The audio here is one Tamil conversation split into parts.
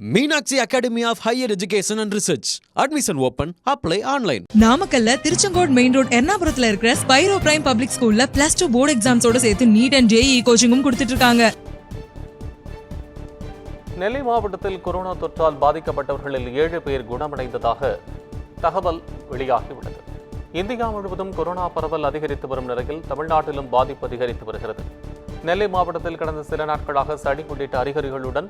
Meenakshi Academy of Higher Education and Research. Admission open. Apply online. நாமக்கல்ல திருச்செங்கோடு மெயின் ரோட் எர்ணாபுரத்துல இருக்கிற ஸ்பைரோ பிரைம் பப்ளிக் ஸ்கூல்ல +2 போர்டு எக்ஸாம்ஸோட சேர்த்து நீட் அண்ட் JEE கோச்சிங்கும் கொடுத்துட்டு இருக்காங்க. நெல்லை மாவட்டத்தில் கொரோனா தொற்றால் பாதிக்கப்பட்டவர்களில் 7 பேர் குணமடைந்ததாக தகவல் வெளியாகியுள்ளது. இந்தியா முழுவதும் கொரோனா பரவல் அதிகரித்து வரும் நிலையில் தமிழ்நாட்டிலும் பாதிப்பு அதிகரித்து வருகிறது. நெல்லை மாவட்டத்தில் கடந்த சில நாட்களாக சளி உள்ளிட்ட அறிகுறிகளுடன்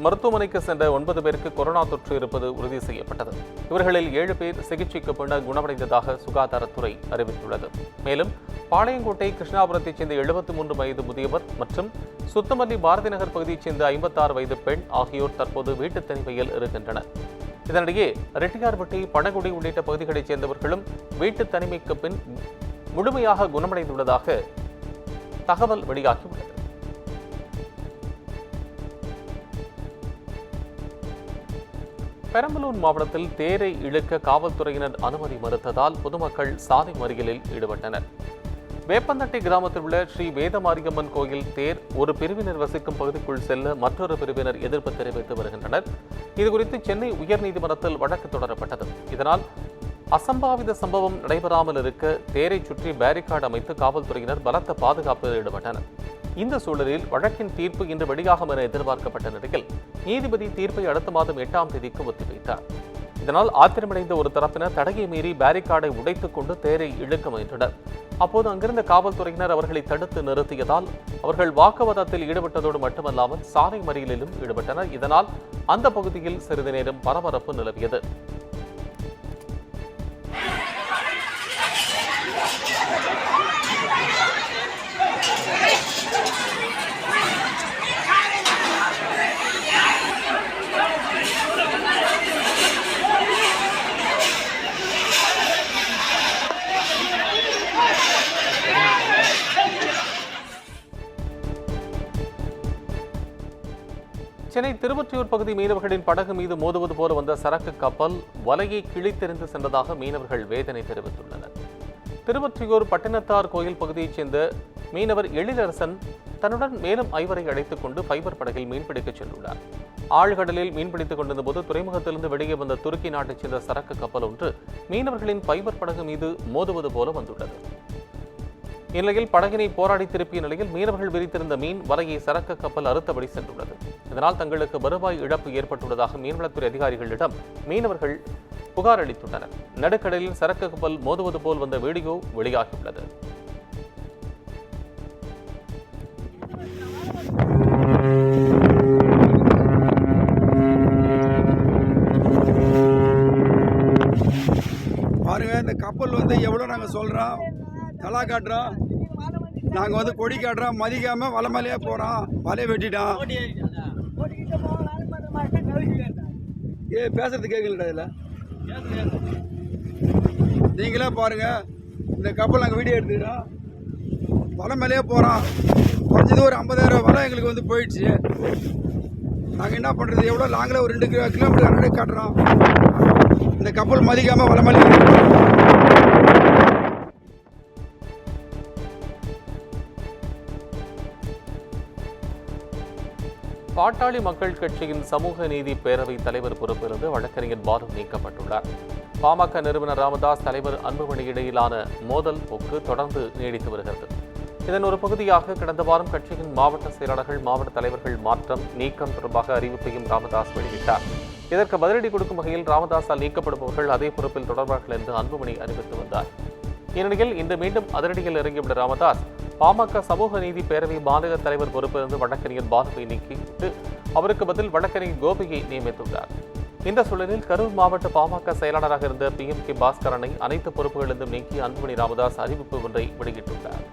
மருத்துவமனைக்கு சென்ற 9 பேருக்கு கொரோனா தொற்று இருப்பது உறுதி செய்யப்பட்டது. இவர்களில் 7 பேர் சிகிச்சைக்கு பின்னர் குணமடைந்ததாக சுகாதாரத்துறை அறிவித்துள்ளது. மேலும் பாளையங்கோட்டை கிருஷ்ணாபுரத்தைச் சேர்ந்த 73 வயது முதியவர் மற்றும் சுத்தமல்லி பாரதி நகர் பகுதியைச் சேர்ந்த 56 வயது பெண் ஆகியோர் தற்போது வீட்டுத் தனிமையில் இருக்கின்றனர். இதனிடையே ரெட்டியார்பட்டி, பணகுடி உள்ளிட்ட பகுதிகளைச் சேர்ந்தவர்களும் வீட்டுத் தனிமைக்கு பின் முழுமையாக குணமடைந்துள்ளதாக தகவல் வெளியாகியுள்ளது. பெரம்பலூர் மாவட்டத்தில் தேரை இழுக்க காவல்துறையினர் அனுமதி மறுத்ததால் பொதுமக்கள் சாலை மறியலில் ஈடுபட்டனர். வேப்பந்தட்டை கிராமத்தில் உள்ள ஸ்ரீ வேதமாரியம்மன் கோயில் தேர் ஒரு பிரிவினர் வசிக்கும் பகுதிக்குள் செல்ல மற்றொரு பிரிவினர் எதிர்ப்பு தெரிவித்து வருகின்றனர். இதுகுறித்து சென்னை உயர்நீதிமன்றத்தில் வழக்கு தொடரப்பட்டது. இதனால் அசம்பாவித சம்பவம் நடைபெறாமல் இருக்க தேரை சுற்றி பேரிகார்டு அமைத்து காவல்துறையினர் பலத்த பாதுகாப்பில் ஈடுபட்டனர். இந்த சூழலில் வழக்கின் தீர்ப்பு இன்று வெளியாகும் என எதிர்பார்க்கப்பட்ட நிலையில் நீதிபதி தீர்ப்பை அடுத்த மாதம் 8ஆம் தேதிக்கு ஒத்திவைத்தார். இதனால் ஆத்திரமடைந்த ஒரு தரப்பினர் தடையை மீறி பேரிகார்டை உடைத்துக் கொண்டு தேரை இழுக்க முயன்றனர். அப்போது அங்கிருந்த காவல்துறையினர் அவர்களை தடுத்து நிறுத்தியதால் அவர்கள் வாக்குவாதத்தில் ஈடுபட்டதோடு மட்டுமல்லாமல் சாலை மறியலிலும் ஈடுபட்டனர். இதனால் அந்த பகுதியில் சிறிது நேரம் பரபரப்பு நிலவியது. சென்னை திருவொற்றியூர் பகுதி மீனவர்களின் படகு மீது மோதுவது போல வந்த சரக்கு கப்பல் வலையை கிழித்தெறிந்து சென்றதாக மீனவர்கள் வேதனை தெரிவித்துள்ளனர். திருவொற்றியூர் பட்டினத்தார் கோயில் பகுதியைச் சேர்ந்த மீனவர் எழிலரசன் தன்னுடன் மேலும் 5 அழைத்துக் கொண்டு ஃபைபர் படகில் மீன்பிடிக்க சென்றுள்ளார். ஆழ்கடலில் மீன்பிடித்துக் கொண்டிருந்த போது துறைமுகத்திலிருந்து வெளியே வந்த துருக்கி நாட்டைச் சேர்ந்த சரக்கு கப்பல் ஒன்று மீனவர்களின் ஃபைபர் படகு மீது மோதுவது போல வந்துள்ளது. இந்நிலையில் படகினை போராடி திருப்பிய நிலையில் மீனவர்கள் விரித்திருந்த மீன் வலையை சரக்கு கப்பல் அறுத்தபடி சென்றுள்ளது. இதனால் தங்களுக்கு வருவாய் இழப்பு ஏற்பட்டுள்ளதாக மீன்வளத்துறை அதிகாரிகளிடம் மீனவர்கள் புகார் அளித்துள்ளனர். நடுக்கடலில் சரக்கு கப்பல் மோதுவது போல் வந்த வீடியோ வெளியாகியுள்ளது. பாருங்க, இந்த கப்பல் எவ்வளோ நாங்கள் சொல்கிறோம், தலா காட்டுறோம், நாங்கள் கொடி காட்டுறோம், மதிக்காம வலை மேலேயே போகிறோம், வலையை வெட்டிட்டோம். பேசுறது கேட்கலடா. இதில் நீங்களே பாருங்க, இந்த கப்பல் நாங்கள் வீடியோ எடுத்துக்கிறோம், வலை மேலேயே போகிறோம். குறைஞ்சது ஒரு 50,000 வலை எங்களுக்கு போயிடுச்சு. நாங்கள் என்ன பண்ணுறது? எவ்வளோ லாங்கில் ஒரு 2 கிலோமீட்டர் காட்டுறோம். இந்த கப்பல் மதிக்காம வலை மேலே பாட்டாளி மக்கள் கட்சியின் சமூக நீதி பேரவை தலைவர் பொறுப்பிலிருந்து வழக்கறிஞர் பாலு நீக்கப்பட்டுள்ளார். பாமக நிறுவனர் ராமதாஸ், தலைவர் அன்புமணி இடையிலான மோதல் போக்கு தொடர்ந்து நீடித்து வருகிறது. இதன் ஒரு பகுதியாக கடந்த வாரம் கட்சியின் மாவட்ட செயலாளர்கள், மாவட்ட தலைவர்கள் மாற்றம், நீக்கம் தொடர்பாக அறிவிப்பையும் ராமதாஸ் வெளியிட்டார். இதற்கு பதிலடி கொடுக்கும் வகையில் ராமதாஸால் நீக்கப்படுபவர்கள் அதே பொறுப்பில் தொடர்பார்கள் என்று அன்புமணி அறிவித்து வந்தார். இந்நிலையில் இன்று மீண்டும் அதிரடியில் இறங்கியுள்ள ராமதாஸ் பாமக சமூக நீதி பேரவை மாநில தலைவர் பொறுப்பிலிருந்து வழக்கறிஞர் பாலுவை நீக்கிவிட்டு அவருக்கு பதில் வழக்கறிஞர் கோபியை நியமித்துள்ளார். இந்த சூழலில் கரூர் மாவட்ட பாமக செயலாளராக இருந்த PMK பாஸ்கரனை அனைத்து பொறுப்புகளிலிருந்தும் நீக்கி அன்புமணி ராமதாஸ் அறிவிப்பு ஒன்றை வெளியிட்டுள்ளார்.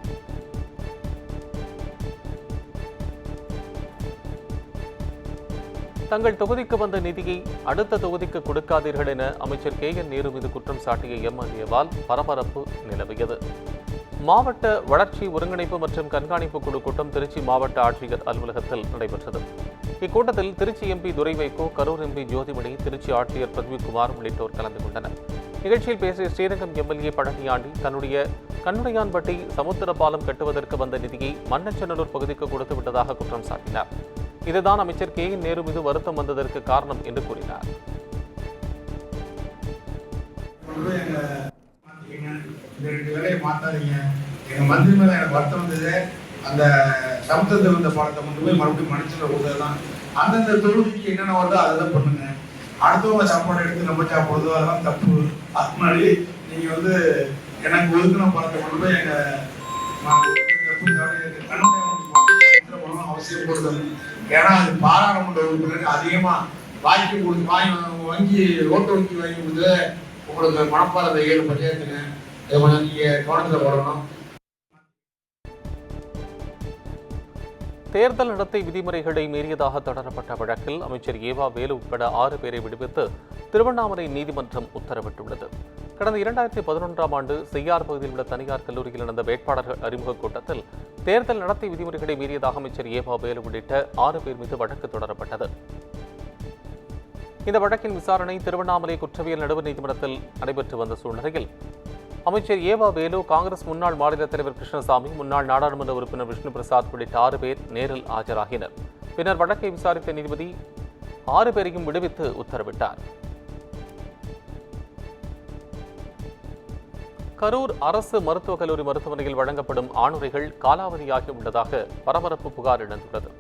தங்கள் தொகுதிக்கு வந்த நிதியை அடுத்த தொகுதிக்கு கொடுக்காதீர்கள் என அமைச்சர் KN நேரு மீது குற்றம் சாட்டிய MLA-வால் பரபரப்பு நிலவியது. மாவட்ட வளர்ச்சி ஒருங்கிணைப்பு மற்றும் கண்காணிப்பு குழு கூட்டம் திருச்சி மாவட்ட ஆட்சியர் அலுவலகத்தில் நடைபெற்றது. இக்கூட்டத்தில் திருச்சி MP துரை வைகோ, கரூர் MP ஜோதிமணி, திருச்சி ஆட்சியர் பிரத்விக்குமார் உள்ளிட்டோர் கலந்து கொண்டனர். நிகழ்ச்சியில் பேசிய ஸ்ரீரங்கம் MLA பழனியாண்டி தன்னுடைய கண்ணுடையான்பட்டி சமுத்திர பாலம் கட்டுவதற்கு வந்த நிதியை மண்ணச்சநல்லூர் பகுதிக்கு கொடுத்து விட்டதாக குற்றம் சாட்டினார். இதுதான் அமைச்சர் கே என் நேரு மீது வருத்தம் வந்ததற்கு காரணம் என்று கூறினார். எங்க மந்திரி மேல எனக்கு வருத்தம் வந்தது. அந்த சமுத்திரத்தை வந்த படத்தை கொண்டு போய் மறுபடியும் மனுஷன் கொடுத்ததுதான். அந்தந்த தொழுகைக்கு என்னென்ன வருதோ அதை தான் பண்ணுங்க. அடுத்தவங்க சாப்பாடு எடுத்து நம்ம சாப்பிடுறதோ அதெல்லாம் தப்பு. அது மாதிரி நீங்க எனக்கு ஒதுக்கின படத்தை கொண்டு போய் எங்க அவசியம் கொடுக்கணும். ஏன்னா அது பாராளுமன்ற உறுப்பினருக்கு அதிகமா வாங்கி வங்கி ஓட்டு வங்கி வாங்கி கொடுத்து உங்களுக்கு மனப்பாறை 7 பஞ்சாயத்துங்க இதை கொஞ்சம் நீங்க கவனத்தில் போடணும். தேர்தல் நடத்தை விதிமுறைகளை மீறியதாக தொடரப்பட்ட வழக்கில் அமைச்சர் ஏவா வேலு உட்பட 6 பேரை விடுவித்து திருவண்ணாமலை நீதிமன்றம் உத்தரவிட்டுள்ளது. கடந்த 2011ஆம் ஆண்டு செய்யார் பகுதியில் உள்ள தனியார் கல்லூரியில் நடந்த வேட்பாளர்கள் அறிமுக கூட்டத்தில் தேர்தல் நடத்தை விதிமுறைகளை மீறியதாக அமைச்சர் ஏவா வேலு உள்ளிட்ட 6 பேர் மீது வழக்கு தொடரப்பட்டது. இந்த வழக்கின் விசாரணை திருவண்ணாமலை குற்றவியல் நடுவர் நீதிமன்றத்தில் நடைபெற்று வந்த சூழ்நிலையில் அமைச்சர் ஏவா வேலு, காங்கிரஸ் முன்னாள் மாநில தலைவர் கிருஷ்ணசாமி, முன்னாள் நாடாளுமன்ற உறுப்பினர் விஷ்ணு பிரசாத் உள்ளிட்ட 6 பேர் நேரில் ஆஜராகினர். பின்னர் வழக்கை விசாரித்த நீதிபதி 6 பேரையும் விடுவித்து உத்தரவிட்டார். கரூர் அரசு மருத்துவக் கல்லூரி மருத்துவமனையில் வழங்கப்படும் ஆணுரைகள் காலாவதியாகி உள்ளதாக பரபரப்பு புகார் எழுந்துள்ளது.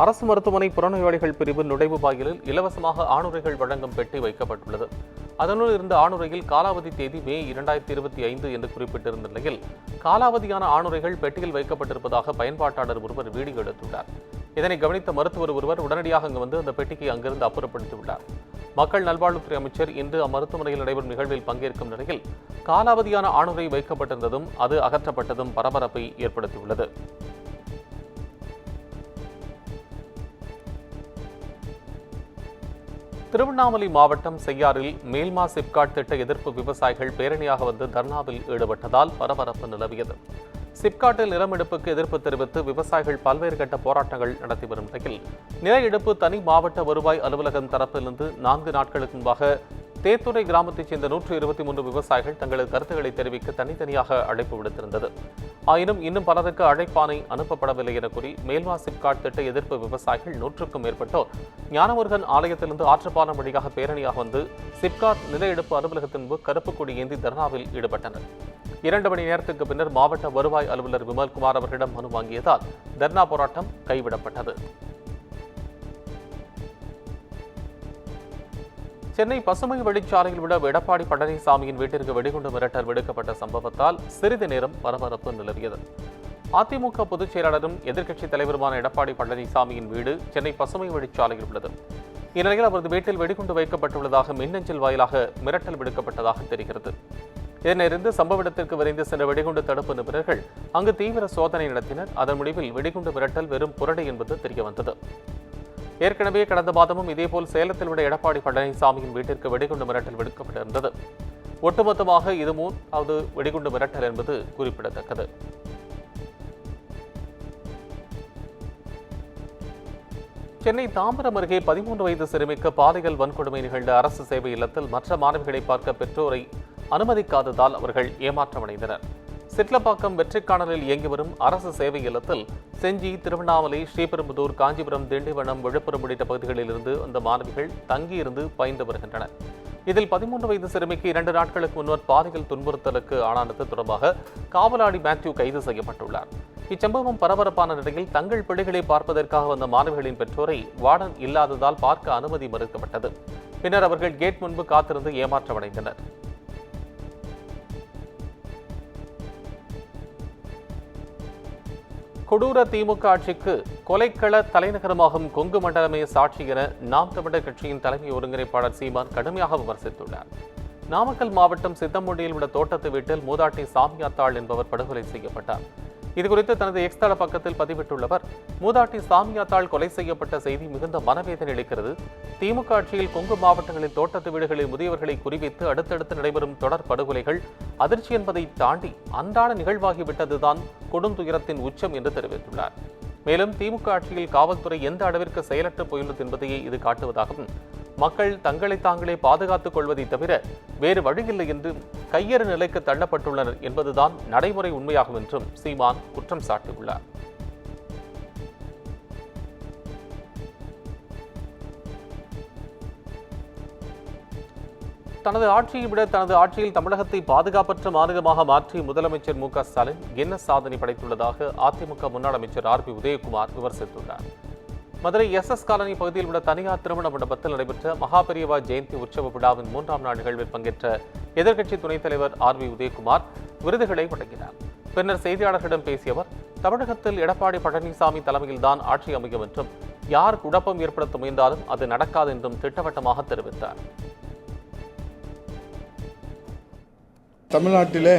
அரசு மருத்துவமனை புறநோயாளிகள் பிரிவு நுழைவு வாயிலில் இலவசமாக ஆணுரைகள் வழங்கும் பெட்டி வைக்கப்பட்டுள்ளது. அதனுள் இருந்த ஆணுரையில் காலாவதி தேதி மே 2025 என்று குறிப்பிட்டிருந்த நிலையில் காலாவதியான ஆணுரைகள் பெட்டியில் வைக்கப்பட்டிருப்பதாக பயன்பாட்டாளர் ஒருவர் வீடியோ எடுத்துள்ளார். இதனை கவனித்த மருத்துவர் ஒருவர் உடனடியாக அங்கு வந்து அந்த பெட்டிக்கு அங்கிருந்து அப்புறப்படுத்தியுள்ளார். மக்கள் நல்வாழ்வுத்துறை அமைச்சர் இன்று அம்மருத்துவமனையில் நடைபெறும் நிகழ்வில் பங்கேற்கும் நிலையில் காலாவதியான ஆணுரை வைக்கப்பட்டிருந்ததும் அது அகற்றப்பட்டதும் பரபரப்பை ஏற்படுத்தியுள்ளது. திருவண்ணாமலை மாவட்டம் செய்யாறில் மேல்மா சிப்காட் திட்ட எதிர்ப்பு விவசாயிகள் பேரணியாக வந்து தர்ணாவில் ஈடுபட்டதால் பரபரப்பு நிலவியது. சிப்காட்டில் நிலம் எடுப்புக்கு எதிர்ப்பு தெரிவித்து விவசாயிகள் பல்வேறு கட்ட போராட்டங்கள் நடத்தி வரும் நிலையில் நில எடுப்பு தனி மாவட்ட வருவாய் அலுவலகம் தரப்பிலிருந்து 4 நாட்களுக்கு முன்பாக தேத்துறை கிராமத்தைச் சேர்ந்த 123 விவசாயிகள் தங்களது கருத்துக்களை தெரிவிக்க தனித்தனியாக அழைப்பு விடுத்திருந்தது. ஆயினும் இன்னும் பலருக்கு அழைப்பானை அனுப்பப்படவில்லை என கூறி மேல்மா சிப்காட் திட்ட எதிர்ப்பு விவசாயிகள் 100க்கும் மேற்பட்டோர் ஞானமுருகன் ஆலயத்திலிருந்து ஆற்றுப்பாலம் வழியாக பேரணியாக வந்து சிப்காட் நில எடுப்பு அலுவலகத்தின் முன்பு கருப்பு கொடி ஏந்தி தர்ணாவில் ஈடுபட்டனர். 2 மணி நேரத்துக்கு பின்னர் மாவட்ட வருவாய் அலுவலர் விமல்குமார் அவர்களிடம் மனு வாங்கியதால் தர்ணா போராட்டம் கைவிடப்பட்டது. சென்னை பசுமை வழிச்சாலையில் உள்ள எடப்பாடி பழனிசாமியின் வீட்டிற்கு வெடிகுண்டு மிரட்டல் விடுக்கப்பட்ட சம்பவத்தால் சிறிது நேரம் பரபரப்பு நிலவியது. அதிமுக பொதுச் செயலாளரும் எதிர்க்கட்சித் தலைவருமான எடப்பாடி பழனிசாமியின் வீடு சென்னை பசுமை வழிச்சாலையில் உள்ளது. இந்நிலையில் அவரது வீட்டில் வெடிகுண்டு வைக்கப்பட்டுள்ளதாக மின்னஞ்சல் வாயிலாக மிரட்டல் விடுக்கப்பட்டதாக தெரிகிறது. இதனையடுத்து சம்பவ இடத்திற்கு விரைந்து சென்ற வெடிகுண்டு தடுப்பு நிபுணர்கள் அங்கு தீவிர சோதனை நடத்தினர். அதன் முடிவில் வெடிகுண்டு மிரட்டல் வெறும் புரடை என்பது தெரியவந்தது. ஏற்கனவே கடந்த மாதமும் இதேபோல் சேலத்தில் உள்ள எடப்பாடி பழனிசாமியின் வீட்டிற்கு வெடிகுண்டு மிரட்டல் விடுக்கப்பட்டிருந்தது. ஒட்டுமொத்தமாக இது 3வது வெடிகுண்டு மிரட்டல் என்பது குறிப்பிடத்தக்கது. சென்னை தாம்பரம் அருகே 13 வயது சிறுமிக்கு பாலியல் வன்கொடுமை நிகழ்ந்த அரசு சேவை இல்லத்தில் மற்ற மாணவிகளை பார்க்க பெற்றோரை அனுமதிக்காததால் அவர்கள் ஏமாற்றமடைந்தனர். சிட்லப்பாக்கம் வெற்றிக்கானலில் இயங்கி வரும் அரசு சேவை இல்லத்தில் செஞ்சி, திருவண்ணாமலை, ஸ்ரீபெரும்புதூர், காஞ்சிபுரம், திண்டிவனம், விழுப்புரம் உள்ளிட்ட பகுதிகளில் இருந்து அந்த மாணவிகள் தங்கியிருந்து பயின்று வருகின்றனர். இதில் 13 வயது சிறுமிக்கு 2 நாட்களுக்கு முன்னர் பாலியல் துன்புறுத்தலுக்கு ஆளானது தொடர்பாக காவலாளி மேத்யூ கைது செய்யப்பட்டுள்ளார். இச்சம்பவம் பரபரப்பான நிலையில் தங்கள் பிள்ளைகளை பார்ப்பதற்காக வந்த மாணவிகளின் பெற்றோரை வார்டன் இல்லாததால் பார்க்க அனுமதி மறுக்கப்பட்டது. பின்னர் அவர்கள் கேட் முன்பு காத்திருந்து ஏமாற்றமடைந்தனர். கொடூர திமுக ஆட்சிக்கு கொலைக்கள தலைநகரமாகும் கொங்கு மண்டலமே சாட்சி என நாம் தமிழர் கட்சியின் தலைமை ஒருங்கிணைப்பாளர் சீமான் கடுமையாக விமர்சித்துள்ளார். நாமக்கல் மாவட்டம் சித்தம்புண்டியில் உள்ள தோட்டத்து வீட்டில் மூதாட்டி சாமியாத்தாள் என்பவர் படுகொலை செய்யப்பட்டார். இதுகுறித்து தனது எக்ஸ் தள பக்கத்தில் பதிவிட்டுள்ளவர், மூதாட்டி சாமியாத்தாள் கொலை செய்யப்பட்ட செய்தி மிகுந்த மனவேதனை அளிக்கிறது. திமுக ஆட்சியில் கொங்கு மாவட்டங்களில் தோட்டத்து வீடுகளில் முதியவர்களை குறிவித்து அடுத்தடுத்து நடைபெறும் தொடர் படுகொலைகள் அதிர்ச்சி என்பதை தாண்டி அன்றாட நிகழ்வாகிவிட்டதுதான் கொடுந்துயரத்தின் உச்சம் என்று தெரிவித்துள்ளார். மேலும் திமுக ஆட்சியில் காவல்துறை எந்த அளவிற்கு செயலற்று போயுள்ளது என்பதையே இது காட்டுவதாகவும், மக்கள் தங்களை தாங்களே பாதுகாத்துக் கொள்வதை தவிர வேறு வழியில்லை என்று கையறு நிலைக்கு தள்ளப்பட்டுள்ளனர் என்பதுதான் நடைமுறை உண்மையாகும் என்றும் சீமான் குற்றம் சாட்டியுள்ளார். தனது ஆட்சியை விட தனது ஆட்சியில் தமிழகத்தை பாதுகாப்பற்ற மாநிலமாக மாற்றி முதலமைச்சர் மு க ஸ்டாலின் கின்னஸ் சாதனை படைத்துள்ளதாக அதிமுக முன்னாள் அமைச்சர் ஆர் பி உதயகுமார் விமர்சித்துள்ளார். மதுரை SS காலனி பகுதியில் உள்ள தனியார் திருமண மண்டபத்தில் நடைபெற்ற மகாபெரியவா ஜெயந்தி உற்சவ விழாவின் 3ஆம் நாள் நிகழ்வில் பங்கேற்ற எதிர்க்கட்சி துணைத் தலைவர் ஆர் பி உதயகுமார் விருதுகளை வழங்கினார். பின்னர் செய்தியாளர்களிடம் பேசிய அவர், தமிழகத்தில் எடப்பாடி பழனிசாமி தலைமையில்தான் ஆட்சி அமையும் என்றும் யார் குழப்பம் ஏற்படுத்த முயன்றாலும் அது நடக்காது என்றும் திட்டவட்டமாக தெரிவித்தார். தமிழ்நாட்டிலே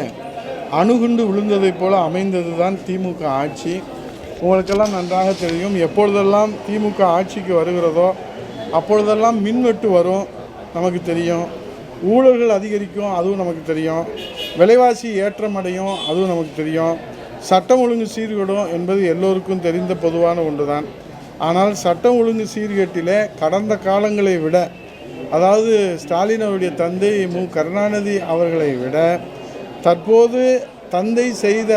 அணுகுண்டு விழுந்ததைப் போல அமைந்ததுதான் திமுக ஆட்சி. உங்களுக்கெல்லாம் நன்றாக தெரியும், எப்பொழுதெல்லாம் திமுக ஆட்சிக்கு வருகிறதோ அப்பொழுதெல்லாம் மின்வெட்டு வரும், நமக்கு தெரியும். ஊழல்கள் அதிகரிக்கும், அதுவும் நமக்கு தெரியும். விலைவாசி ஏற்றமடையும், அதுவும் நமக்கு தெரியும். சட்டம் ஒழுங்கு சீர்கேடும் என்பது எல்லோருக்கும் தெரிந்த பொதுவான ஒன்றுதான். ஆனால் சட்டம் ஒழுங்கு சீர்கேட்டிலே கடந்த காலங்களை விட, அதாவது ஸ்டாலின் அவருடைய தந்தை மு கருணாநிதி அவர்களை விட தற்போது தந்தை செய்த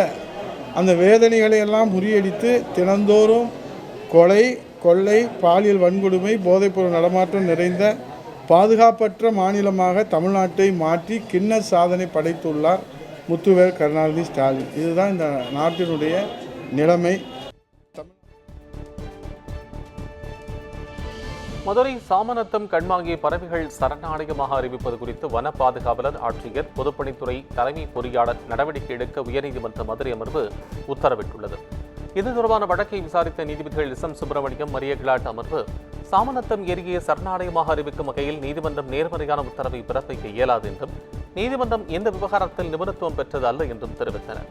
அந்த வேதனைகளை எல்லாம் முறியடித்து தினந்தோறும் கொலை, கொள்ளை, பாலியல் வன்கொடுமை, போதைப்பொருள் நடமாட்டம் நிறைந்த பாதுகாப்பற்ற மாநிலமாக தமிழ்நாட்டை மாற்றி கின்னஸ் சாதனை படைத்துள்ளார் முத்துவேல் கருணாநிதி ஸ்டாலின். இதுதான் இந்த நாட்டினுடைய நிலைமை. மதுரை சாமநத்தம் கண்மாங்கிய பறவைகள் சரணாலயமாக அறிவிப்பது குறித்து வன பாதுகாவலர், ஆட்சியர், பொதுப்பணித்துறை தலைமை பொறியாளர் நடவடிக்கை எடுக்க உயர்நீதிமன்ற மதுரை அமர்வு உத்தரவிட்டுள்ளது. இது தொடர்பான வழக்கை விசாரித்த நீதிபதிகள் எஸ். எம். சுப்பிரமணியம், மரிய கிளாட் அமர்வு சாமநத்தம் ஏரியை சரணாலயமாக அறிவிக்கும் வகையில் நீதிமன்றம் நேர்மறையான உத்தரவை பிறப்பிக்க இயலாது என்றும் நீதிமன்றம் இந்த விவகாரத்தில் நிபுணத்துவம் பெற்றது அல்ல என்றும் தெரிவித்தனர்.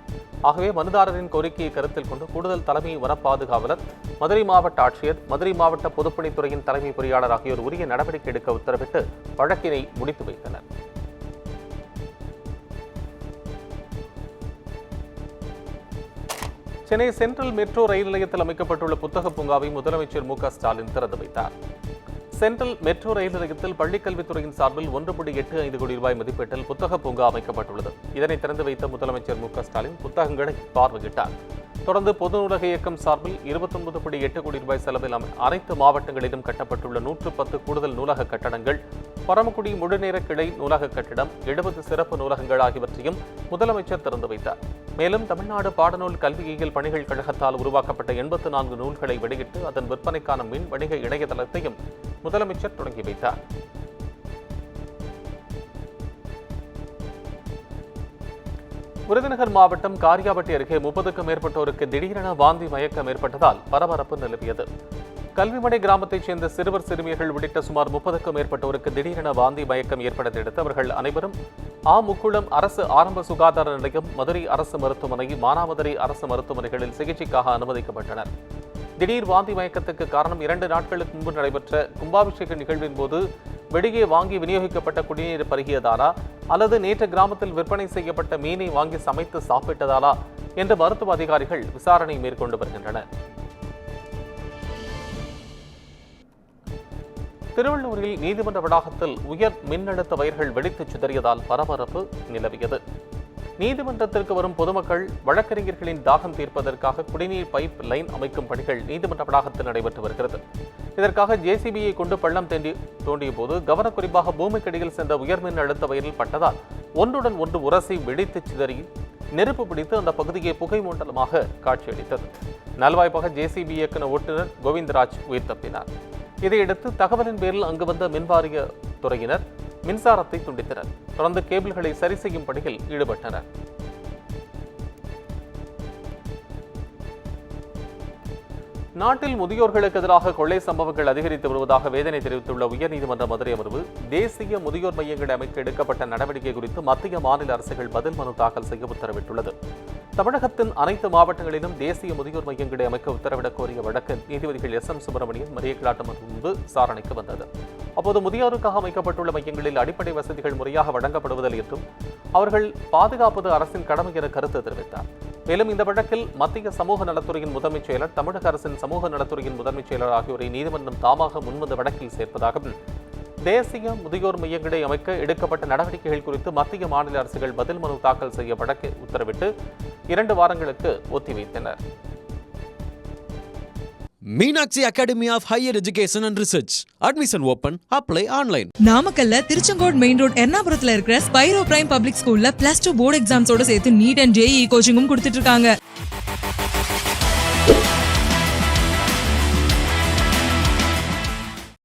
ஆகவே மனுதாரரின் கோரிக்கையை கருத்தில் கொண்டு கூடுதல் தலைமை வன பாதுகாவலர், மதுரை மாவட்ட ஆட்சியர், மதுரை மாவட்ட பொதுப்பணித்துறையின் தலைமை பொறியாளர் ஆகியோர் உரிய நடவடிக்கை எடுக்க உத்தரவிட்டு வழக்கினை முடித்து வைத்தனர். சென்னை சென்ட்ரல் மெட்ரோ ரயில் நிலையத்தில் அமைக்கப்பட்டுள்ள புத்தக பூங்காவை முதலமைச்சர் மு க ஸ்டாலின் திறந்து வைத்தார். சென்ட்ரல் மெட்ரோ ரயில் நிலையத்தில் பள்ளிக்கல்வித்துறையின் சார்பில் 1.85 கோடி ரூபாய் மதிப்பீட்டில் புத்தக பூங்கா அமைக்கப்பட்டுள்ளது. இதனை திறந்து வைத்த முதலமைச்சர் மு க ஸ்டாலின் புத்தகங்களை பார்வையிட்டார். தொடர்ந்து பொது நூலக இயக்கம் சார்பில் 29.8 கோடி ரூபாய் செலவில் அனைத்து மாவட்டங்களிலும் கட்டப்பட்டுள்ள 110 கூடுதல் நூலக கட்டடங்கள், பரமக்குடி முழுநேர கிளை நூலக கட்டிடம், 70 சிறப்பு நூலகங்கள் ஆகியவற்றையும் முதலமைச்சர் திறந்து வைத்தார். மேலும் தமிழ்நாடு பாடநூல் கல்வியியல் பணிகள் கழகத்தால் உருவாக்கப்பட்ட 84 நூல்களை வெளியிட்டு அதன் விற்பனைக்கான மின் வணிக இணையதளத்தையும் முதலமைச்சர் தொடங்கி வைத்தார். விருதுநகர் மாவட்டம் காரியாபட்டி அருகே 30க்கும் மேற்பட்டோருக்கு திடீரென வாந்தி மயக்கம் ஏற்பட்டதால் பரபரப்பு நிலவியது. கல்விமடை கிராமத்தைச் சேர்ந்த சிறுவர் சிறுமியர்கள் உள்ளிட்ட சுமார் 30க்கும் மேற்பட்டோருக்கு திடீரென வாந்தி மயக்கம் ஏற்பட்டதையடுத்து அவர்கள் அனைவரும் முக்குளம் அரசு ஆரம்ப சுகாதார நிலையம், மதுரை அரசு மருத்துவமனை, மானாமதுரை அரசு மருத்துவமனைகளில் சிகிச்சைக்காக அனுமதிக்கப்பட்டனர். திடீர் வாந்தி மயக்கத்துக்கு காரணம் 2 நாட்களுக்கு முன்பு நடைபெற்ற கும்பாபிஷேக நிகழ்வின் போது வெளியே வாங்கி விநியோகிக்கப்பட்ட குடிநீர் பருகியதாலா அல்லது நேற்று கிராமத்தில் விற்பனை செய்யப்பட்ட மீனை வாங்கி சமைத்து சாப்பிட்டதாலா என்று மருத்துவ அதிகாரிகள் விசாரணை மேற்கொண்டு வருகின்றனர். திருவள்ளூரில் நீதிமன்ற வளாகத்தில் உயர் மின்னழுத்த வயர்கள் வெடித்து சிதறியதால் பரபரப்பு நிலவியது. நீதிமன்றத்திற்கு வரும் பொதுமக்கள், வழக்கறிஞர்களின் தாகம் தீர்ப்பதற்காக குடிநீர் பைப் லைன் அமைக்கும் பணிகள் நீதிமன்ற வளாகத்தில் நடைபெற்று வருகிறது. இதற்காக JCBயை கொண்டு பள்ளம் தோண்டிய போது கவனக்குறிப்பாக பூமிக்கடியில் சென்ற உயர் மின் அழுத்த வயரில் பட்டதால் ஒன்றுடன் ஒன்று உரசி வெடித்து சிதறி நெருப்பு பிடித்து அந்த பகுதியை புகை மண்டலமாக காட்சியளித்தது. நல்வாய்ப்பாக JCB இயக்குநர் ஓட்டுநர் கோவிந்தராஜ் உயிர் தப்பினார். இதையடுத்து தகவலின் பேரில் அங்கு வந்த மின்வாரிய துறையினர் மின்சாரத்தை துண்டித்தனர். தொடர்ந்து கேபிள்களை சரி செய்யும் பணியில் ஈடுபட்டனர். நாட்டில் முதியோர்களுக்கு எதிராக கொள்ளை சம்பவங்கள் அதிகரித்து வருவதாக வேதனை தெரிவித்துள்ள உயர்நீதிமன்ற மதுரை அமர்வு தேசிய முதியோர் மையங்களை அமைக்க எடுக்கப்பட்ட நடவடிக்கை குறித்து மத்திய மாநில அரசுகள் பதில் மனு தாக்கல் செய்ய உத்தரவிட்டுள்ளது. தமிழகத்தின் அனைத்து மாவட்டங்களிலும் தேசிய முதியோர் மையங்களை அமைக்க உத்தரவிடக் கோரிய வழக்கு நீதிபதிகள் எஸ். எம். சுப்பிரமணியம், மரிய கிளாட் அமர்வு முன்பு விசாரணைக்கு வந்தது. அப்போது முதியோருக்காக அமைக்கப்பட்டுள்ள மையங்களில் அடிப்படை வசதிகள் முறையாக வழங்கப்படுவதில்லை என்றும் அவர்கள் பாதுகாப்பது அரசின் கடமை என கருத்து தெரிவித்தார். மேலும் இந்த வழக்கில் மத்திய சமூக நலத்துறையின் முதன்மைச் செயலர், தமிழக அரசின் சமூக நலத்துறையின் முதன்மைச் செயலர் ஆகியோரை நீதிமன்றம் தாமாக முன்வந்த வழக்கில் சேர்ப்பதாகவும் தேசிய முதியோர் மையங்களை அமைக்க எடுக்கப்பட்ட நடவடிக்கைகள் குறித்து மத்திய மாநில அரசுகள் பதில் மனு தாக்கல் செய்ய வழக்கு உத்தரவிட்டு 2 வாரங்களுக்கு ஒத்திவைத்தனர். Meenakshi Academy of Higher Education and Research. Admission open. Apply online. நாமக்கல்ல திருச்செங்கோடு மெயின் ரோட் எர்ணாபுரத்துல இருக்கிற ஸ்பைரோ பிரைம் பப்ளிக் ஸ்கூல்ல +2 போர்டு எக்ஸாம்ஸோட சேர்த்து நீட் அண்ட் ஜேஇ கோச்சிங்கும் கொடுத்துட்டு இருக்காங்க.